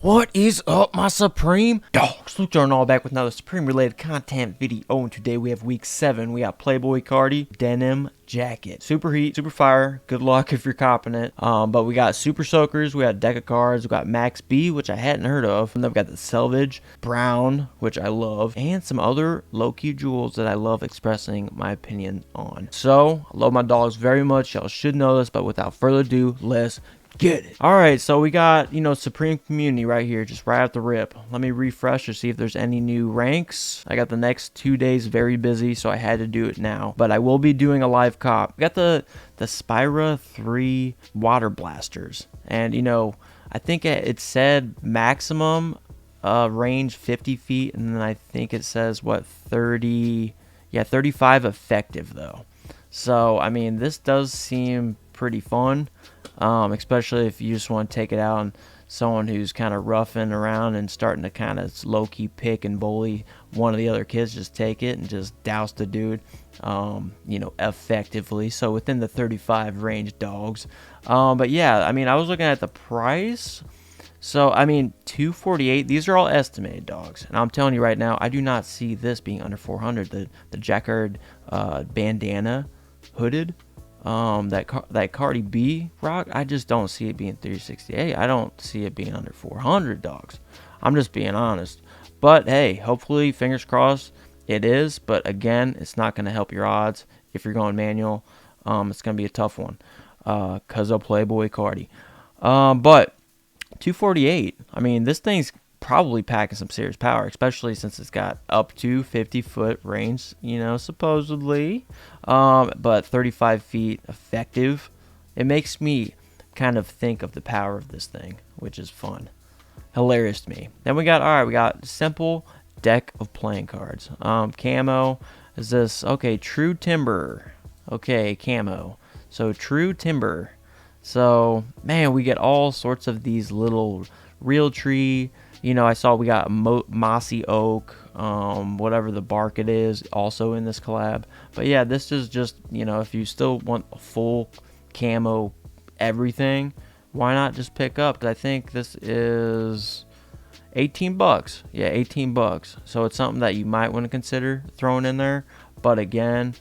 What is up, my Supreme Dogs? Luke Jordan, all back with another Supreme related content video. And today we have week 7. We got Playboy Cardi Denim jacket. Super heat, super fire. Good luck if you're copping it. But we got Super Soakers, we got deck of cards, we got Max B, which I hadn't heard of, and then we got the Selvage Brown, which I love, and some other low-key jewels that I love expressing my opinion on. So, I love my dogs very much. Y'all should know this, but without further ado, let's get it. Alright, so we got, Supreme Community right here, just right at the rip. Let me refresh to see if there's any new ranks. I got the next 2 days very busy, so I had to do it now. But I will be doing a live cop. We got the Spira 3 water blasters. And, I think it said maximum range 50 feet, and then I think it says, 35 effective, though. So, I mean, this does seem pretty fun. Especially if you just want to take it out on someone who's kind of roughing around and starting to kind of low-key pick and bully one of the other kids. Just take it and just douse the dude, effectively. So within the 35 range dogs. But yeah, I mean, I was looking at the price. So, I mean, $248. These are all estimated dogs. And I'm telling you right now, I do not see this being under $400. The Jacquard bandana hooded. That Cardi B rock, I just don't see it being $368. I don't see it being under $400 dogs. I'm just being honest. But hey, hopefully, fingers crossed, it is. But again, it's not going to help your odds if you're going manual. It's going to be a tough one because of Playboy Cardi. But $248. I mean, this thing's probably packing some serious power, especially since it's got up to 50-foot range, supposedly, but 35 feet effective. It makes me kind of think of the power of this thing, which is fun, hilarious to me. Then we got simple deck of playing cards. Camo is this, okay, True Timber, okay, camo, so True Timber. So man, we get all sorts of these little real tree. I saw we got mossy oak, whatever the bark it is, also in this collab. But yeah, this is just, if you still want a full camo everything, why not just pick up? Because I think this is $18. Yeah, $18. So it's something that you might want to consider throwing in there. But again,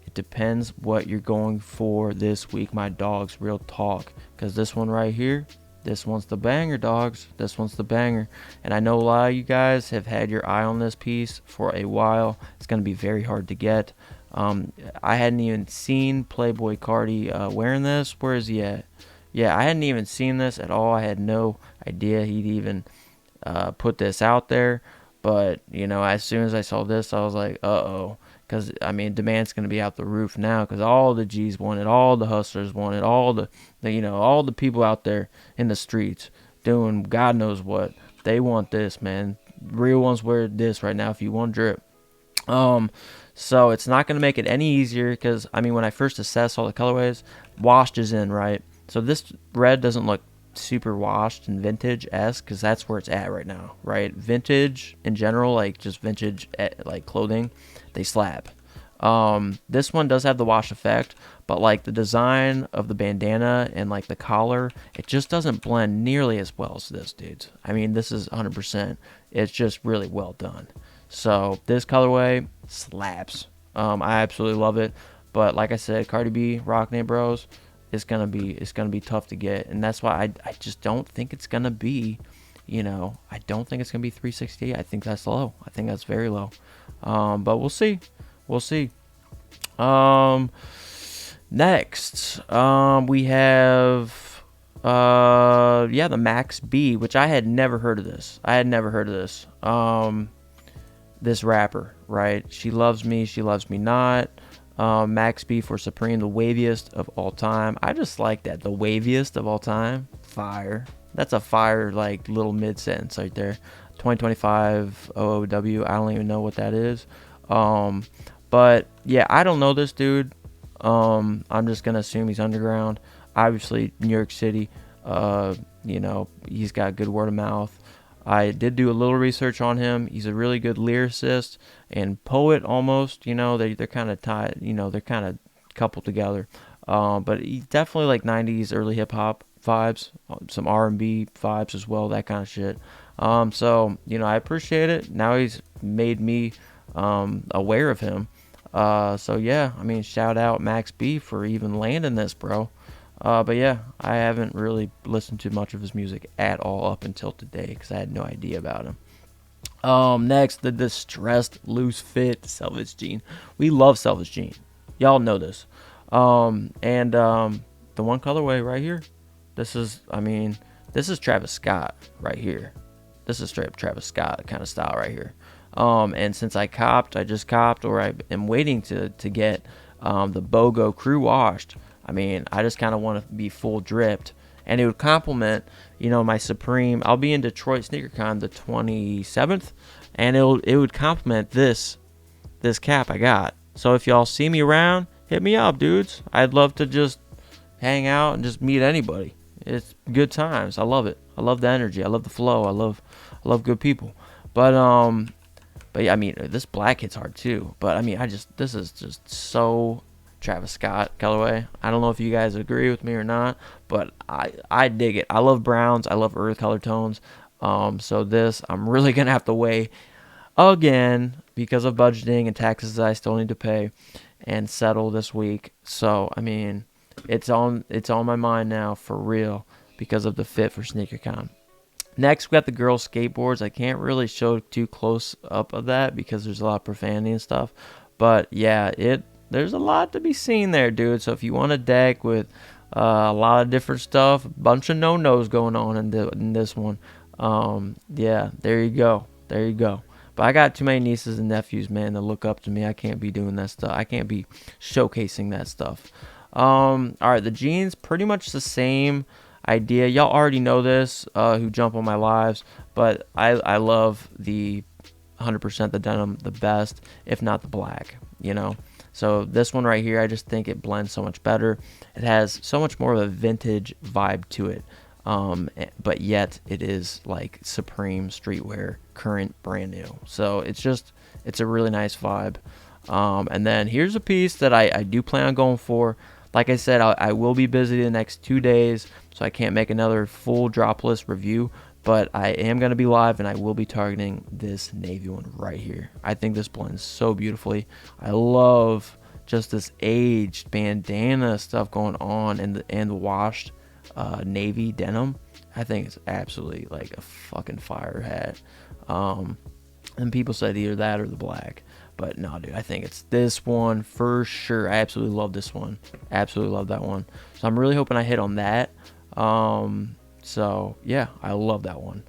it depends what you're going for this week, my dogs. Real talk. Because this one right here, this one's the banger, dogs. This one's the banger. And I know a lot of you guys have had your eye on this piece for a while. It's going to be very hard to get. I hadn't even seen Playboy Cardi wearing this. Where is he at? Yeah, I hadn't even seen this at all. I had no idea he'd even put this out there. But, as soon as I saw this, I was like, uh-oh. Because, I mean, demand's going to be out the roof now because all the G's want it, all the hustlers want it, all the people out there in the streets doing God knows what. They want this, man. Real ones wear this right now if you want drip. So it's not going to make it any easier because, I mean, when I first assessed all the colorways, washed is in, right? So this red doesn't look super washed and vintage-esque because that's where it's at right now, right? Vintage in general, like just vintage like clothing, they slap. This one does have the wash effect, but like the design of the bandana and like the collar, it just doesn't blend nearly as well as this, dudes. I mean, this is 100%. It's just really well done. So this colorway slaps. I absolutely love it. But like I said, Cardi B, Rock Name Bros, it's gonna be tough to get, and that's why I just don't think it's gonna be, I don't think it's gonna be $368. I think that's low. I think that's very low. But we'll see. Next, we have the Max B, which I had never heard of this. This rapper, right? She loves me not. Max B for Supreme, the waviest of all time. I just like that. The waviest of all time. Fire. That's a fire, like, little mid-sentence right there. 2025 OOW. I don't even know what that is. But, yeah, I don't know this dude. I'm just going to assume he's underground. Obviously, New York City. He's got good word of mouth. I did do a little research on him. He's a really good lyricist and poet almost. They're kind of tied. They're kind of coupled together. But he's definitely like 90s early hip hop vibes, some R&B vibes as well, that kind of shit. So I appreciate it. Now he's made me aware of him. So yeah, I mean, shout out Max B for even landing this, bro. But yeah, I haven't really listened to much of his music at all up until today because I had no idea about him. Next, the distressed loose fit Selvage Jean. We love Selvage Jean. Y'all know this. And the one colorway right here. This is Travis Scott right here. This is straight up Travis Scott kind of style right here. And since I just copped, or I am waiting to get the BOGO crew washed. I mean, I just kind of want to be full dripped, and it would complement, my Supreme. I'll be in Detroit SneakerCon the 27th, and it would complement this cap I got. So if y'all see me around, hit me up, dudes. I'd love to just hang out and just meet anybody. It's good times. I love it. I love the energy. I love the flow. I love good people. But yeah, I mean, this black hits hard too. But I mean, this is just so Travis Scott colorway. I don't know if you guys agree with me or not, but I dig it. I love browns. I love earth color tones. So this I'm really gonna have to weigh again because of budgeting and taxes that I still need to pay and settle this week. So I mean, it's on my mind now for real because of the fit for SneakerCon. Next, we got the girls' skateboards. I can't really show too close up of that because there's a lot of profanity and stuff. But yeah, there's a lot to be seen there, dude. So if you want a deck with a lot of different stuff, a bunch of no-nos going on in this one, yeah, there you go. There you go. But I got too many nieces and nephews, man, that look up to me. I can't be doing that stuff. I can't be showcasing that stuff. All right, the jeans, pretty much the same idea. Y'all already know this, who jump on my lives, but I love the 100% the denim the best, if not the black, So this one right here, I just think it blends so much better. It has so much more of a vintage vibe to it, but yet it is like Supreme streetwear, current, brand new. So it's a really nice vibe. And then here's a piece that I do plan on going for. Like I said, I will be busy the next 2 days, so I can't make another full Droplist review, but I am going to be live, and I will be targeting this navy one right here. I think this blends so beautifully. I love just this aged bandana stuff going on and the washed navy denim. I think it's absolutely like a fucking fire hat. And people said either that or the black. But no, dude, I think it's this one for sure. I absolutely love this one. Absolutely love that one. So I'm really hoping I hit on that. So yeah, I love that one.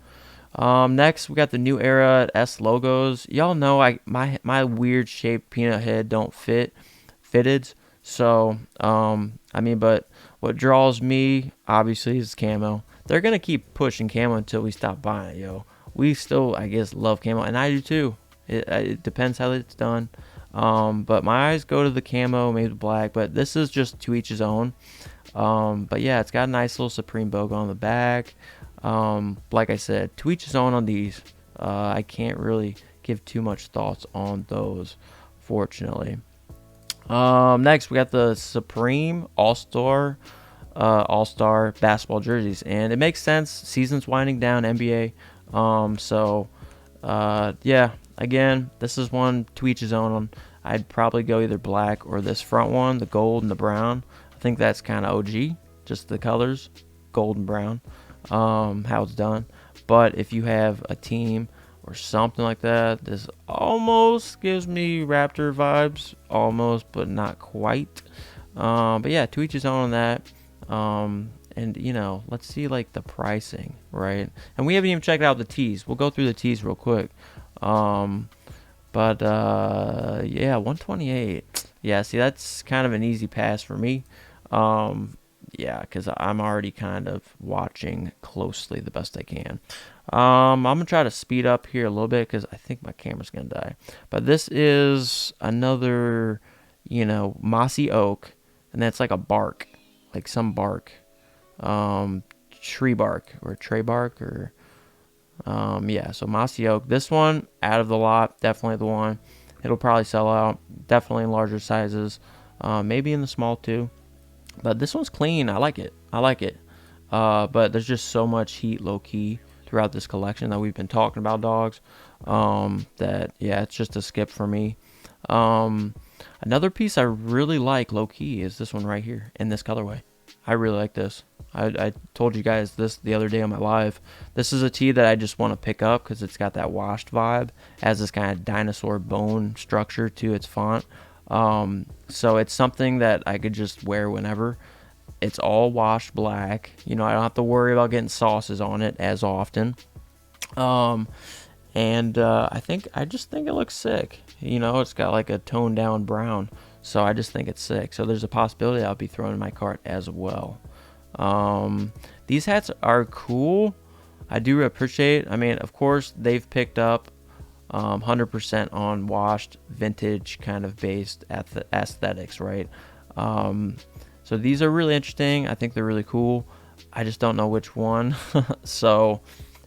Next, we got the New Era S logos. Y'all know my weird shaped peanut head don't fitteds. So but what draws me obviously is camo. They're gonna keep pushing camo until we stop buying it, yo. We still, I guess, love camo, and I do too. It depends how it's done. But my eyes go to the camo, maybe the black, but this is just to each his own. But yeah, it's got a nice little Supreme BOGO on the back. Like I said, to each his own on these. I can't really give too much thoughts on those, fortunately. Next, we got the Supreme All-Star basketball jerseys, and it makes sense. Season's winding down, NBA. Yeah, again, this is one to each his own. I'd probably go either black or this front one, the gold and the brown. I think that's kind of OG, just the colors, gold and brown, how it's done. But if you have a team or something like that, this almost gives me Raptor vibes, almost, but not quite. But yeah, to each his own on that. And let's see like the pricing, right? And we haven't even checked out the tees. We'll go through the tees real quick. Yeah, 128. Yeah, see, that's kind of an easy pass for me. Yeah, because I'm already kind of watching closely the best I can. I'm gonna try to speed up here a little bit because I think my camera's gonna die. But this is another, mossy oak, and that's like a bark, like some bark, tree bark or tray bark or. Yeah, so mossy oak. This one out of the lot, definitely the one. It'll probably sell out. Definitely in larger sizes, maybe in the small too. But this one's clean. I like it. But there's just so much heat low key throughout this collection that we've been talking about dogs. That yeah, it's just a skip for me. Um, Another piece I really like low key is this one right here in this colorway. I really like this. I told you guys this the other day on my live. This is a tee that I just want to pick up because it's got that washed vibe. It has this kind of dinosaur bone structure to its font. So it's something that I could just wear whenever. It's all washed black. You know, I don't have to worry about getting sauces on it as often. Um, and I just think it looks sick. You know, it's got like a toned down brown, so I just think it's sick. So there's a possibility I'll be throwing in my cart as well. These hats are cool. I do appreciate. I mean, of course, they've picked up 100% on washed, vintage kind of based aesthetics, right? So these are really interesting. I think they're really cool. I just don't know which one, so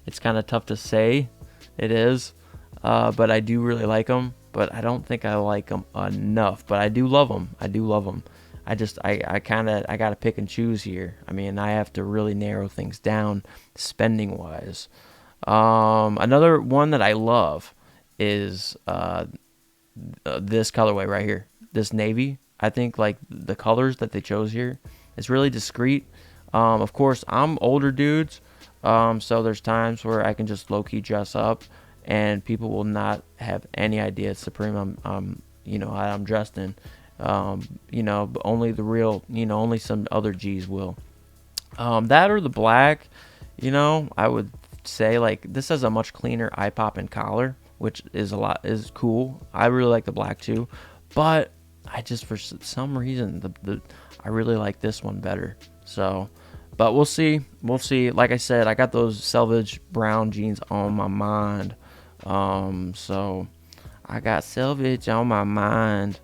it's kind of tough to say. It is, but I do really like them. But I don't think I like them enough. But I do love them. I do love them. I gotta pick and choose here. I mean, I have to really narrow things down spending wise. Another one that I love is this colorway right here, this navy. I think like the colors that they chose here is really discreet. Of course, I'm older dudes, so there's times where I can just low key dress up, and people will not have any idea it's Supreme. I'm dressed in. But only the real, only some other G's will. That or the black, I would say like this has a much cleaner eye pop and collar, which is cool. I really like the black too, but I just for some reason I really like this one better. So, but we'll see. Like I said, I got those selvage brown jeans on my mind. So I got selvage on my mind.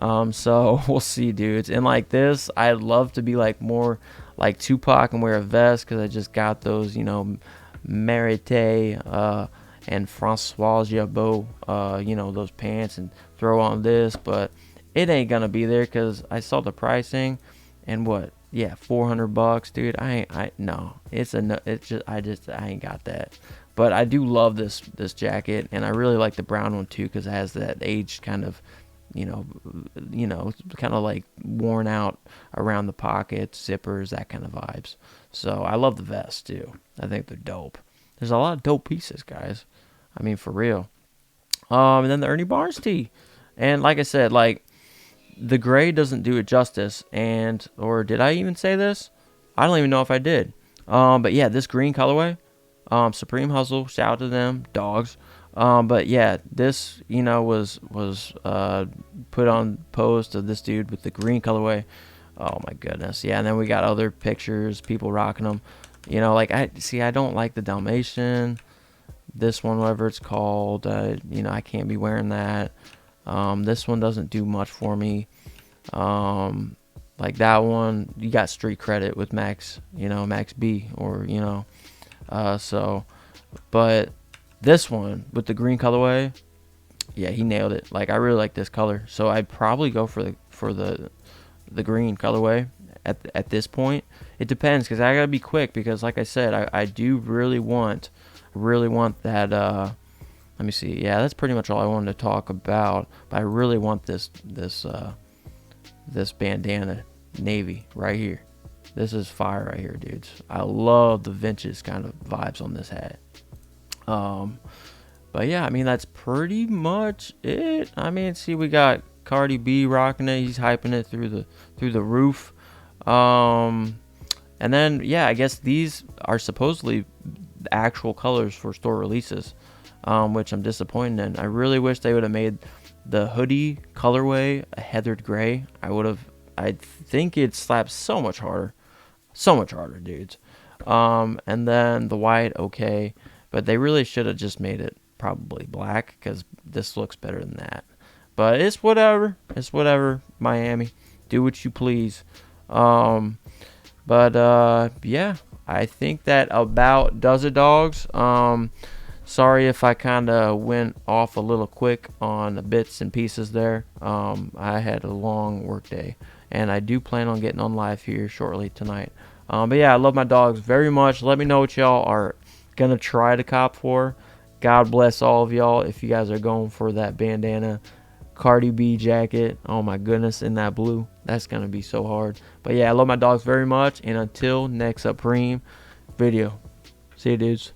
So we'll see, dudes. And like this, I'd love to be like more like Tupac and wear a vest because I just got those, Merite and Francois Jabot, those pants and throw on this, but it ain't gonna be there because I saw the pricing and what, yeah, $400, dude. No, I ain't got that. But I do love this jacket, and I really like the brown one too because it has that aged kind of, kind of like worn out around the pockets, zippers, that kind of vibes. So I love the vest too. I think they're dope. There's a lot of dope pieces, guys. I mean, for real. And then the Ernie Barnes tee, and like I said, like the gray doesn't do it justice. Or did I even say this? I don't even know if I did. But yeah, this green colorway, Supreme Hustle, shout out to them, dogs. But yeah, this, was put on post of this dude with the green colorway. Oh my goodness. Yeah. And then we got other pictures, people rocking them, I don't like the Dalmatian, this one, whatever it's called, I can't be wearing that. This one doesn't do much for me. Like that one, you got street credit with Max, Max B, or, but this one with the green colorway, yeah, he nailed it. Like, I really like this color, so I'd probably go for the green colorway at this point. It depends because I gotta be quick because, like I said, I do really want that. Let me see. Yeah, that's pretty much all I wanted to talk about. But I really want this bandana navy right here. This is fire right here, dudes. I love the vintage kind of vibes on this hat. But yeah, I mean, that's pretty much it. I mean, see, we got Cardi B rocking it. He's hyping it through the roof. And then, yeah, I guess these are supposedly the actual colors for store releases, which I'm disappointed in. I really wish they would have made the hoodie colorway a heathered gray. I think it slaps so much harder, dudes. And then the white, okay, but they really should have just made it probably black because this looks better than that. But it's whatever. Miami, do what you please. Yeah, I think that about does it, dogs. Sorry if I kind of went off a little quick on the bits and pieces there. I had a long work day, and I do plan on getting on live here shortly tonight. But yeah, I love my dogs very much. Let me know what y'all are gonna try to cop for. God bless all of y'all if you guys are going for that bandana Cardi B jacket. Oh my goodness, in that blue. That's gonna be so hard. But yeah, I love my dogs very much. And until next Supreme video. See you dudes.